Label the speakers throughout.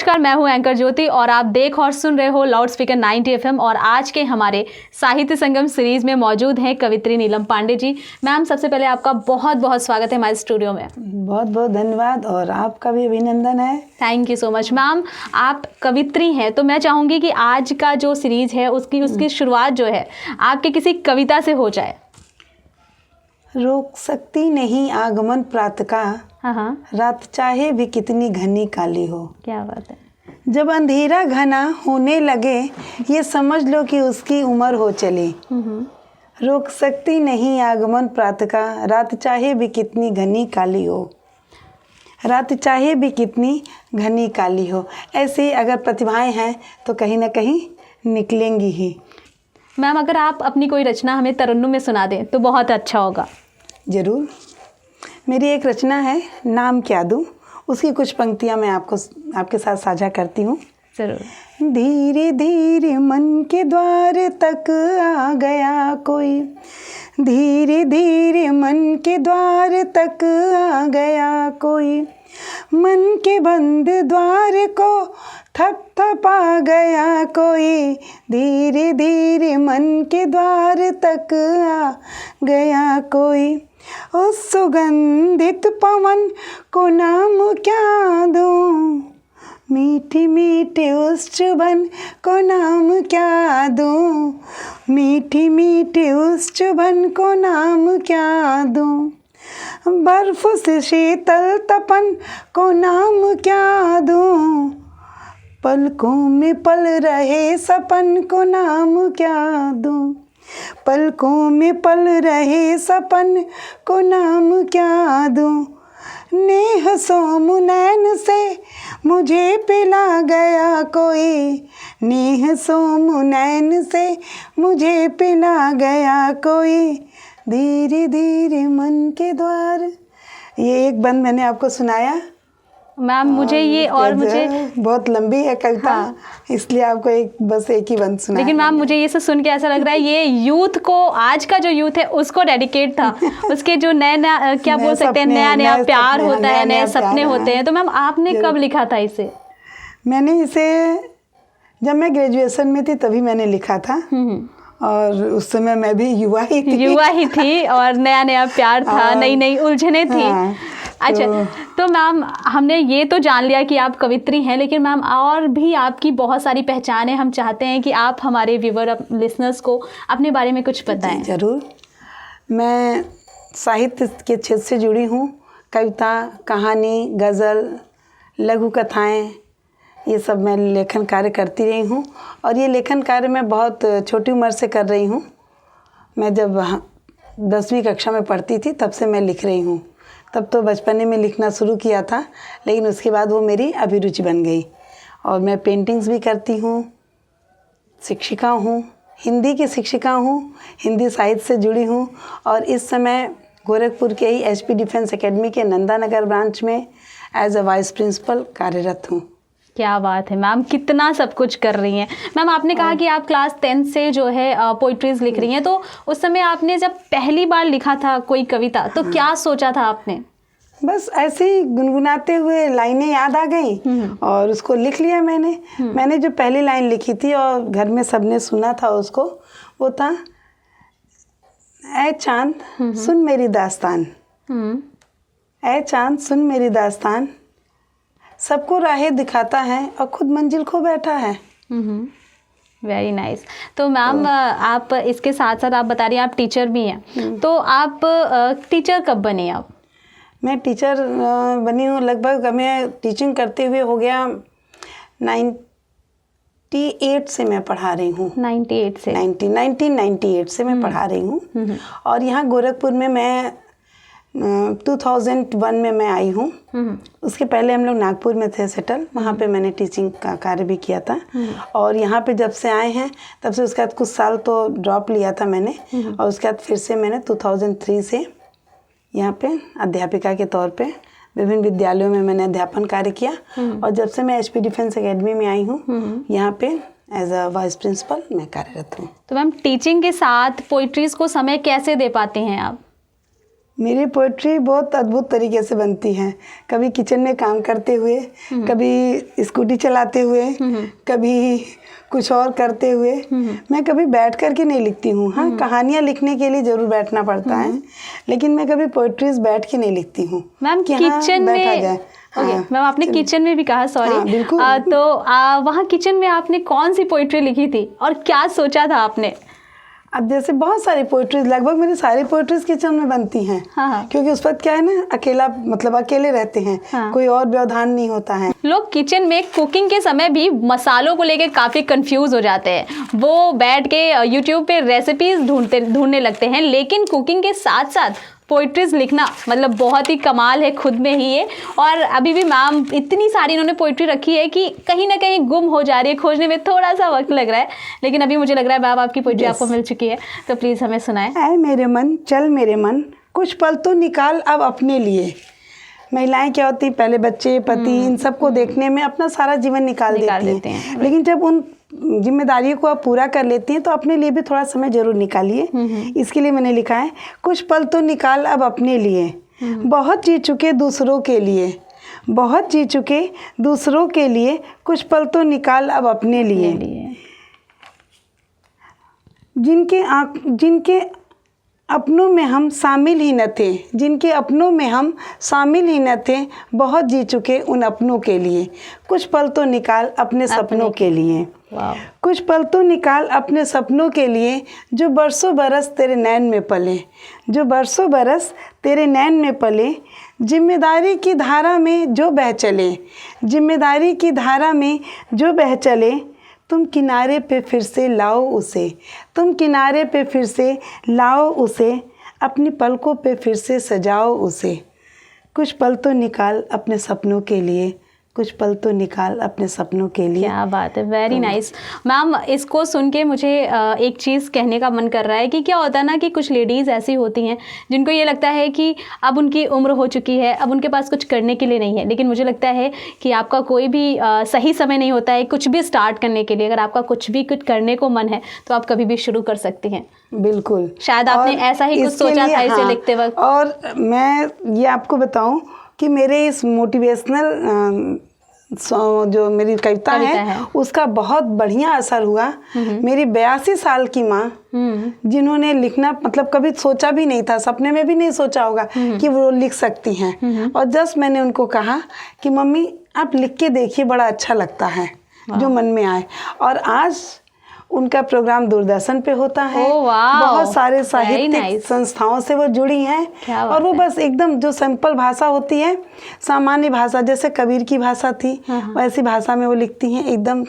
Speaker 1: नमस्कार, मैं हूं एंकर ज्योति और आप देख और सुन रहे हो लाउड स्पीकर 90 FM। और आज के हमारे साहित्य संगम सीरीज में मौजूद हैं कवित्री नीलम पांडे जी। मैम, सबसे पहले आपका बहुत बहुत स्वागत है हमारे स्टूडियो में।
Speaker 2: बहुत बहुत धन्यवाद और आपका भी अभिनंदन है।
Speaker 1: Thank you so much. Ma'am, आप कवित्री हैं तो मैं चाहूँगी कि आज का जो सीरीज है उसकी शुरुआत जो है आपके किसी कविता से हो जाए।
Speaker 2: रोक सकती नहीं आगमन प्रातः का,
Speaker 1: हाँ,
Speaker 2: रात चाहे भी कितनी घनी काली हो।
Speaker 1: क्या बात है।
Speaker 2: जब अंधेरा घना होने लगे ये समझ लो कि उसकी उम्र हो चली। रोक सकती नहीं आगमन प्रातः का, रात चाहे भी कितनी घनी काली हो। रात चाहे भी कितनी घनी काली हो। ऐसे ही अगर प्रतिभाएं हैं तो कहीं ना कहीं निकलेंगी ही।
Speaker 1: मैम, अगर आप अपनी कोई रचना हमें तरन्नुम में सुना दें तो बहुत अच्छा होगा।
Speaker 2: ज़रूर। मेरी एक रचना है, नाम क्या दूँ, उसकी कुछ पंक्तियाँ मैं आपके साथ साझा करती हूँ।
Speaker 1: ज़रूर।
Speaker 2: धीरे धीरे मन के द्वार तक आ गया कोई, धीरे धीरे मन के द्वार तक आ गया कोई, मन के बंद द्वार को थपथपा गया कोई, धीरे धीरे मन के द्वार तक आ गया कोई। उस सुगंधित पवन को नाम क्या दूँ, मीठी मीठी उस चुभन को नाम क्या दूँ, मीठी मीठी उस चुभन को नाम क्या दूँ। बर्फ से शीतल तपन को नाम क्या दूँ, पलकों में पल रहे सपन को नाम क्या दूँ, पलकों में पल रहे सपन को नाम क्या दूँ। नेह सोम नैन से मुझे पिला गया कोई, नेह सोम नैन से मुझे पिला गया कोई, धीरे धीरे मन के द्वार। ये एक बंद मैंने आपको सुनाया।
Speaker 1: मैम, मुझे ये और मुझे
Speaker 2: बहुत लंबी है कविता। हाँ। इसलिए आपको बस एक ही बंद सुना।
Speaker 1: लेकिन मैम, मुझे ये सब सुन के ऐसा लग रहा है ये यूथ को, आज का जो यूथ है उसको डेडिकेट था। उसके जो नया क्या बोल सकते हैं, नया नया प्यार होता है, नए सपने होते हैं। तो मैम, आपने कब लिखा था इसे?
Speaker 2: मैंने इसे जब मैं ग्रेजुएशन में थी तभी मैंने लिखा था। और उस समय मैं भी युवा ही थी
Speaker 1: और नया नया प्यार था, नई नई उलझने थी। हाँ, अच्छा, तो मैम, हमने ये तो जान लिया कि आप कवित्री हैं, लेकिन मैम और भी आपकी बहुत सारी पहचान है। हम चाहते हैं कि आप हमारे व्यूवर लिसनर्स को अपने बारे में कुछ बताएं।
Speaker 2: ज़रूर। मैं साहित्य के क्षेत्र से जुड़ी हूँ। कविता, कहानी, गज़ल, लघु कथाएँ, ये सब मैं लेखन कार्य करती रही हूँ। और ये लेखन कार्य मैं बहुत छोटी उम्र से कर रही हूँ। मैं जब 10वीं कक्षा में पढ़ती थी तब से मैं लिख रही हूँ। तब तो बचपने में लिखना शुरू किया था, लेकिन उसके बाद वो मेरी अभिरुचि बन गई। और मैं पेंटिंग्स भी करती हूँ, शिक्षिका हूँ, हिंदी की शिक्षिका हूँ, हिंदी साहित्य से जुड़ी हूँ। और इस समय गोरखपुर के ही HP डिफेंस एकेडमी के नंदानगर ब्रांच में एज अ वाइस प्रिंसिपल कार्यरत हूँ।
Speaker 1: क्या बात है मैम, कितना सब कुछ कर रही हैं। मैम, आपने कहा कि आप क्लास 10 से जो है पोइट्रीज लिख रही हैं, तो उस समय आपने जब पहली बार लिखा था कोई कविता तो क्या सोचा था आपने?
Speaker 2: बस ऐसे ही गुनगुनाते हुए लाइनें याद आ गई और उसको लिख लिया मैंने। मैंने जो पहली लाइन लिखी थी और घर में सबने सुना था उसको, वो था, ऐ चांद सुन मेरी दास्तान, ऐ चांद सुन मेरी दास्तान, सबको राहें दिखाता है और खुद मंजिल खो बैठा है।
Speaker 1: Very nice. तो मैम, आप इसके साथ साथ आप बता रही हैं आप टीचर भी हैं, तो आप टीचर कब बने आप?
Speaker 2: मैं टीचर बनी हूँ लगभग, हमें टीचिंग करते हुए हो गया 98 से मैं पढ़ा रही हूँ।
Speaker 1: 98 से
Speaker 2: 1998 से मैं पढ़ा रही हूँ। और यहाँ गोरखपुर में मैं 2001 में मैं आई हूँ। उसके पहले हम लोग नागपुर में थे सेटल, वहाँ पे मैंने टीचिंग का कार्य भी किया था। और यहाँ पे जब से आए हैं तब से उसके बाद कुछ साल तो ड्रॉप लिया था मैंने, और उसके बाद फिर से मैंने 2003 से यहाँ पे अध्यापिका के तौर पे विभिन्न विद्यालयों में मैंने अध्यापन कार्य किया। और जब से मैं HP डिफेंस एकेडमी में आई हूँ यहाँ पे एज अ वाइस प्रिंसिपल मैं कार्यरत हूँ।
Speaker 1: तो मैम, टीचिंग के साथ पोइट्रीज को समय कैसे दे पाते हैं आप?
Speaker 2: मेरी पोइट्री बहुत अद्भुत तरीके से बनती है। कभी किचन में काम करते हुए, कभी स्कूटी चलाते हुए, कभी कुछ और करते हुए। मैं कभी बैठ कर के नहीं लिखती हूँ। हाँ, कहानियाँ लिखने के लिए ज़रूर बैठना पड़ता है, लेकिन मैं कभी पोइट्रीज बैठ के नहीं लिखती हूँ।
Speaker 1: मैम किचन में मैम आपने किचन में भी कहा, सॉरी।
Speaker 2: हाँ, बिल्कुल।
Speaker 1: तो वहाँ किचन में आपने कौन सी पोइट्री लिखी थी और क्या सोचा था आपने?
Speaker 2: अब जैसे बहुत सारी पोइट्रीज, लगभग मेरी सारी पोइट्रीज किचन में बनती हैं।
Speaker 1: हाँ।
Speaker 2: क्योंकि उस वक्त क्या है ना, अकेला मतलब अकेले रहते हैं। हाँ। कोई और व्यवधान नहीं होता है।
Speaker 1: लोग किचन में कुकिंग के समय भी मसालों को लेकर काफ़ी कंफ्यूज हो जाते हैं। वो बैठ के यूट्यूब पे रेसिपीज ढूंढने लगते हैं, लेकिन कुकिंग के साथ साथ पोइट्रीज लिखना मतलब बहुत ही कमाल है खुद में ही ये। और अभी भी मैम इतनी सारी इन्होंने पोइट्री रखी है कि कहीं ना कहीं गुम हो जा रही है, खोजने में थोड़ा सा वक्त लग रहा है, लेकिन अभी मुझे लग रहा है मैम आपकी पोइट्री आपको मिल चुकी है, तो प्लीज़ हमें सुनाएं।
Speaker 2: ऐ मेरे मन, चल मेरे मन, कुछ पल तो निकाल अब अपने लिए। महिलाएं क्या होती, पहले बच्चे, पति, इन सबको देखने में अपना सारा जीवन निकाल देती हैं। लेकिन जब उन जिम्मेदारियों को आप पूरा कर लेती हैं तो अपने लिए भी थोड़ा समय जरूर निकालिए। इसके लिए मैंने लिखा है, कुछ पल तो निकाल अब अपने लिए। बहुत जी चुके दूसरों के लिए, बहुत जी चुके दूसरों के लिए, कुछ पल तो निकाल अब अपने लिए। जिनके अपनों में हम शामिल ही न थे, जिनके अपनों में हम शामिल ही न थे, बहुत जी चुके उन अपनों के लिए, कुछ पल तो निकाल अपने सपनों के लिए। कुछ पल तो निकाल अपने सपनों के लिए, जो बरसों बरस तेरे नैन में पले, जो बरसों बरस तेरे नैन में पले। जिम्मेदारी की धारा में जो बह चले, जिम्मेदारी की धारा में जो बह चले, तुम किनारे पे फिर से लाओ उसे, तुम किनारे पे फिर से लाओ उसे, अपनी पलकों पे फिर से सजाओ उसे। कुछ पल तो निकाल अपने सपनों के लिए, कुछ पल तो निकाल अपने सपनों के लिए।
Speaker 1: क्या बात है, वेरी नाइस मैम। इसको सुन के मुझे एक चीज़ कहने का मन कर रहा है कि क्या होता है ना कि कुछ लेडीज़ ऐसी होती हैं जिनको ये लगता है कि अब उनकी उम्र हो चुकी है, अब उनके पास कुछ करने के लिए नहीं है। लेकिन मुझे लगता है कि आपका कोई भी सही समय नहीं होता है कुछ भी स्टार्ट करने के लिए। अगर आपका कुछ करने को मन है तो आप कभी भी शुरू कर सकती हैं। बिल्कुल, शायद आपने ऐसा ही कुछ सोचा था इसे लिखते वक्त।
Speaker 2: और मैं ये आपको बताऊं कि मेरे इस मोटिवेशनल जो मेरी कविता है उसका बहुत बढ़िया असर हुआ। मेरी 82 साल की माँ, जिन्होंने लिखना मतलब कभी सोचा भी नहीं था, सपने में भी नहीं सोचा होगा कि वो लिख सकती हैं। और जस्ट मैंने उनको कहा कि मम्मी आप लिख के देखिए, बड़ा अच्छा लगता है जो मन में आए। और आज उनका प्रोग्राम दूरदर्शन पे होता है। बहुत सारे साहित्यिक संस्थाओं से वो जुड़ी हैं। और वो बस एकदम जो सिंपल भाषा होती है, सामान्य भाषा, जैसे कबीर की भाषा थी वैसी भाषा में वो लिखती हैं एकदम।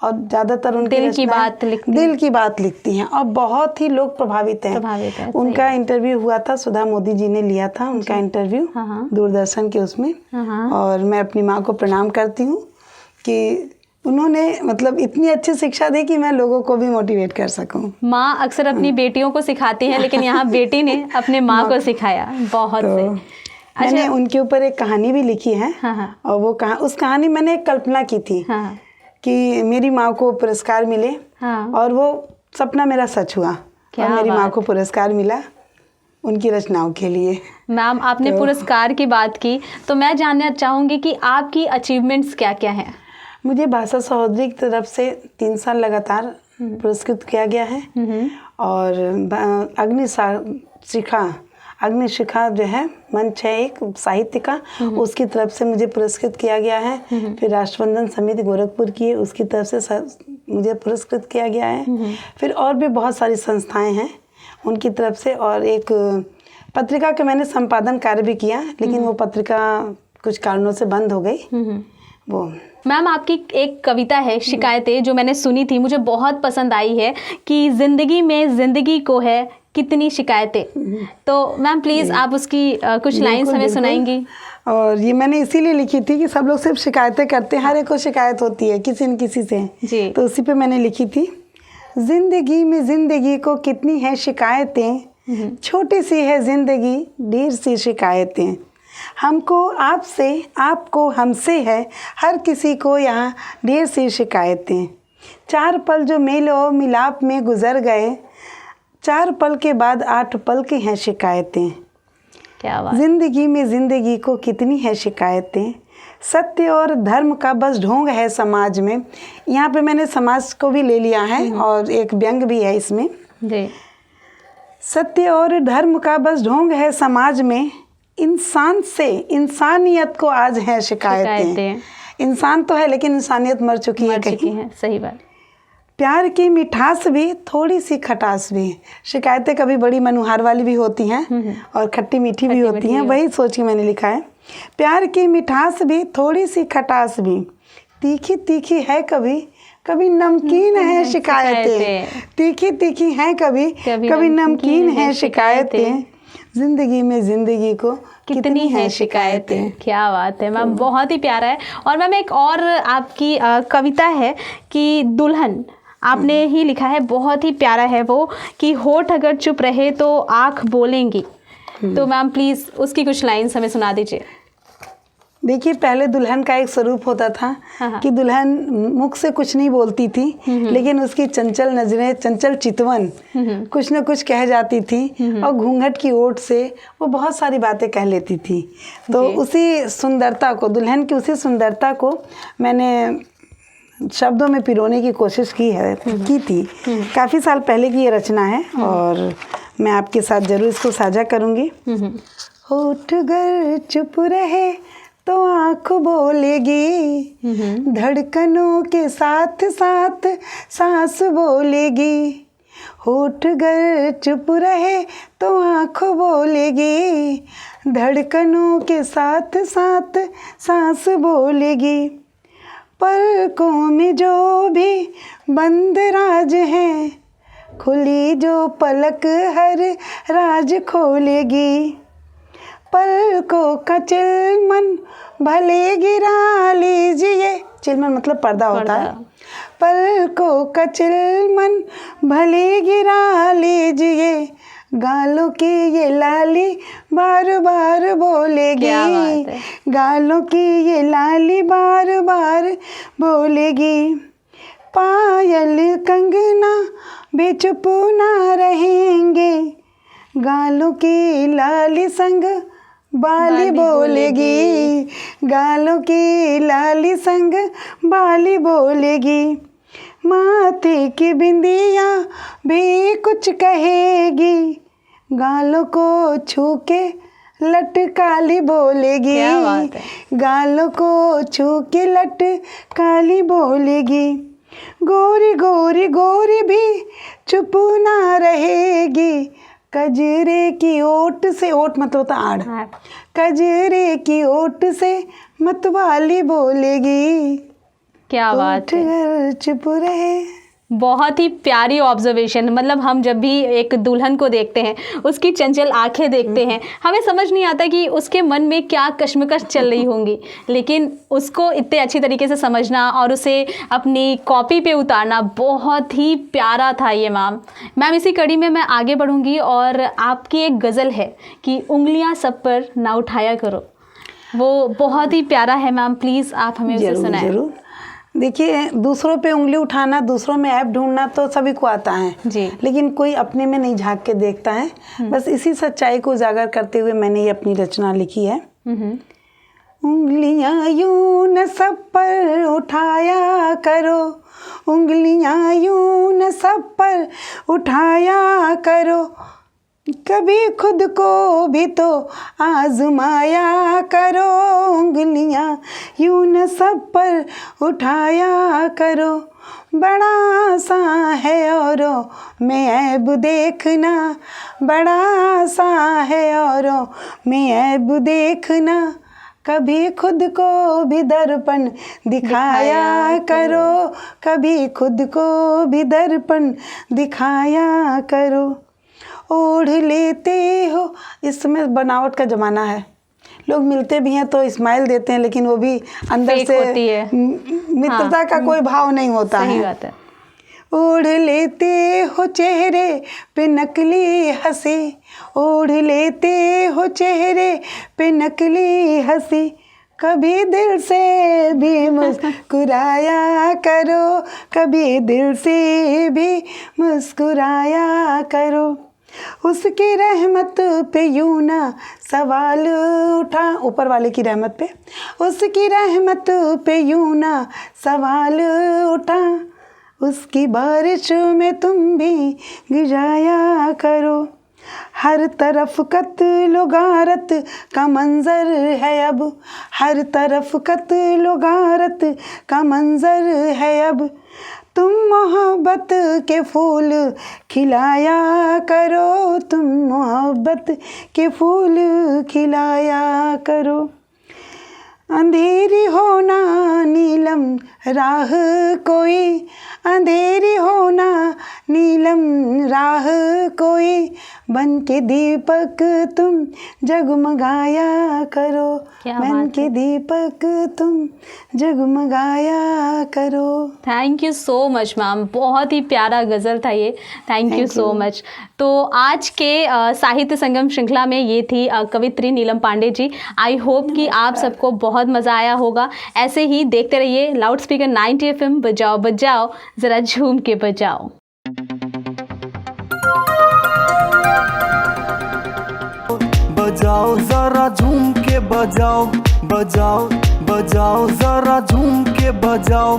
Speaker 2: और ज़्यादातर उनकी दिल की बात लिखती हैं और बहुत ही लोग प्रभावित हैं। उनका इंटरव्यू हुआ था, सुधा मोदी जी ने लिया था उनका इंटरव्यू दूरदर्शन के उसमें। और मैं अपनी माँ को प्रणाम करती हूँ कि उन्होंने मतलब इतनी अच्छी शिक्षा दी कि मैं लोगों को भी मोटिवेट कर सकूं। माँ अक्सर अपनी बेटियों को सिखाती हैं, लेकिन यहाँ बेटी ने अपने माँ को सिखाया। बहुत सही। मैंने उनके ऊपर एक कहानी भी लिखी है। और वो उस कहानी मैंने एक कल्पना की थी कि मेरी माँ को पुरस्कार मिले। और वो सपना मेरा सच हुआ और मेरी माँ को पुरस्कार मिला उनकी रचनाओं के लिए। मैम आपने पुरस्कार की बात की तो मैं जानना चाहूँगी कि आपकी अचीवमेंट्स क्या क्या हैं? मुझे भाषा सहोदरी की तरफ से 3 साल लगातार पुरस्कृत किया गया है। और अग्निशिखा जो है मंच है एक साहित्य का, उसकी तरफ से मुझे पुरस्कृत किया गया है। फिर राष्ट्रवंदन समिति गोरखपुर की है, उसकी तरफ से मुझे पुरस्कृत किया गया है। फिर और भी बहुत सारी संस्थाएं हैं उनकी तरफ से। और एक पत्रिका का मैंने संपादन कार्य भी किया, लेकिन वो पत्रिका कुछ कारणों से बंद हो गई। वो मैम आपकी एक कविता है शिकायतें, जो मैंने सुनी थी, मुझे बहुत पसंद आई है कि ज़िंदगी में ज़िंदगी को है कितनी शिकायतें। तो मैम प्लीज़ आप उसकी कुछ लाइन्स हमें सुनाएंगी। और ये मैंने इसीलिए लिखी थी कि सब लोग सिर्फ शिकायतें करते हैं, हर एक को शिकायत होती है किसी न किसी से जी। तो उसी पे मैंने लिखी थी, ज़िंदगी में ज़िंदगी को कितनी है शिकायतें, छोटी सी है ज़िंदगी ढेर सी शिकायतें। हमको आपसे, आपको हमसे है, हर किसी को यहाँ ढेर सी शिकायतें। 4 पल जो मेल और मिलाप में गुजर गए, 4 पल के बाद 8 पल की हैं शिकायतें।
Speaker 1: क्या बात।
Speaker 2: जिंदगी को कितनी है शिकायतें, सत्य और धर्म का बस ढोंग है समाज में। यहाँ पे मैंने समाज को भी ले लिया है और एक व्यंग भी है इसमें
Speaker 1: जी।
Speaker 2: सत्य और धर्म का बस ढोंग है समाज में, इंसान से इंसानियत को आज है शिकायतें। इंसान तो है लेकिन इंसानियत मर चुकी है कहीं।
Speaker 1: सही बात।
Speaker 2: प्यार की मिठास भी थोड़ी सी खटास भी। शिकायतें कभी बड़ी मनुहार वाली भी होती हैं और खट्टी मीठी भी होती हैं, वही सोच के मैंने लिखा है। प्यार की मिठास भी थोड़ी सी खटास भी, तीखी तीखी है कभी कभी नमकीन है शिकायतें। तीखी तीखी है कभी नमकीन है शिकायतें। जिंदगी को कितनी है शिकायतें।
Speaker 1: क्या बात है मैम, बहुत ही प्यारा है। और मैम एक और आपकी कविता है कि दुल्हन, आपने ही लिखा है, बहुत ही प्यारा है वो, कि होठ अगर चुप रहे तो आँख बोलेंगी। तो मैम प्लीज़ उसकी कुछ लाइन्स हमें सुना दीजिए।
Speaker 2: देखिए, पहले दुल्हन का एक स्वरूप होता था कि दुल्हन मुख से कुछ नहीं बोलती थी, लेकिन उसकी चंचल नजरें, चंचल चितवन कुछ न कुछ कह जाती थी और घूंघट की ओट से वो बहुत सारी बातें कह लेती थी। तो उसी सुंदरता को, दुल्हन की उसी सुंदरता को मैंने शब्दों में पिरोने की कोशिश की थी। काफ़ी साल पहले की ये रचना है और मैं आपके साथ ज़रूर इसको साझा करूँगी। होठ गर चुप रहे तो आँख बोलेगी, धड़कनों के साथ साथ सांस बोलेगी। होठ गर चुप रहे तो आँख बोलेगी, धड़कनों के साथ साथ सांस बोलेगी। पलकों में जो भी बंद राज है, खुली जो पलक हर राज खोलेगी। पलकों का चिलमन भले गिरा लीजिए, चिलमन मतलब पर्दा होता है। पलकों का चिलमन भले गिरा लीजिए, गालों की ये लाली बार बार बोलेगी। गालों की ये लाली बार बार बोलेगी। पायल कंगना भी चुप ना रहेंगे, गालों की लाली संग बाली बोलेगी। गालों की लाली संग बाली बोलेगी। माथे की बिंदिया भी कुछ कहेगी, गालों को छू के लटकाली बोलेगी। गालों को छू के लटकाली बोलेगी। गोरी गोरी गोरी भी चुप ना रहेगी, कजरे की ओट से, ओट मतलब होता आड़, कजरे की ओट से मतवाली बोलेगी।
Speaker 1: क्या बात है,
Speaker 2: चुप रहे।
Speaker 1: बहुत ही प्यारी ऑब्जर्वेशन। मतलब हम जब भी एक दुल्हन को देखते हैं, उसकी चंचल आंखें देखते हैं, हमें समझ नहीं आता कि उसके मन में क्या कश्मकश चल रही होंगी, लेकिन उसको इतने अच्छी तरीके से समझना और उसे अपनी कॉपी पे उतारना बहुत ही प्यारा था ये मैम। इसी कड़ी में मैं आगे बढ़ूंगी और आपकी एक गज़ल है कि उंगलियां सब पर ना उठाया करो, वो बहुत ही प्यारा है मैम। प्लीज़ आप हमें उसे सुनाएं।
Speaker 2: देखिए, दूसरों पे उंगली उठाना, दूसरों में ऐप ढूंढना तो सभी को आता है
Speaker 1: जी, लेकिन
Speaker 2: कोई अपने में नहीं झांक के देखता है। बस इसी सच्चाई को उजागर करते हुए मैंने ये अपनी रचना लिखी है। उंगलियां यूं न सब पर उठाया करो, उंगलियां यूं न सब पर उठाया करो, कभी खुद को भी तो आजमाया करो। उंगलियां यूं न सब पर उठाया करो, बड़ा आसान है औरों में ऐब देखना, बड़ा आसान है औरों में ऐब देखना, कभी खुद को भी दर्पण दिखाया करो, कभी खुद को भी दर्पण दिखाया करो। ओढ़ लेते हो, इस समय बनावट का ज़माना है, लोग मिलते भी हैं तो स्माइल देते हैं, लेकिन वो भी अंदर से मित्रता का कोई भाव नहीं होता है।
Speaker 1: बात है।
Speaker 2: ओढ़ लेते हो चेहरे पे नकली हंसी, ओढ़ लेते हो चेहरे पे नकली हंसी, कभी दिल से भी मुस्कुराया करो, कभी दिल से भी मुस्कुराया करो। उसकी रहमत पे यूं ना सवाल उठा, ऊपर वाले की रहमत पे, उसकी रहमत पे यूं ना सवाल उठा, उसकी बारिश में तुम भी गिराया करो। हर तरफ कत्ल गारत का मंजर है अब, हर तरफ कत्ल गारत का मंजर है अब, तुम मोहब्बत के फूल खिलाया करो, तुम मोहब्बत के फूल खिलाया करो। अंधेरी हो ना नीलम राह कोई, अंधेरी हो ना नीलम राह कोई, बन के दीपक तुम जगमगाया करो, बन के दीपक तुम जगमगाया करो।
Speaker 1: Thank you so much ma'am, बहुत ही प्यारा गज़ल था ये, थैंक यू सो मच। तो आज के साहित्य संगम श्रृंखला में ये थी कवित्री नीलम पांडे जी। आई होप कि आप सबको बहुत मज़ा आया होगा। ऐसे ही देखते रहिए लाउड स्पीकर 90 FM, बजाओ बजाओ ज़रा झूम के बजाओ।
Speaker 3: बजाओ जरा झूम के बजाओ, बजाओ बजाओ जरा झूम के बजाओ।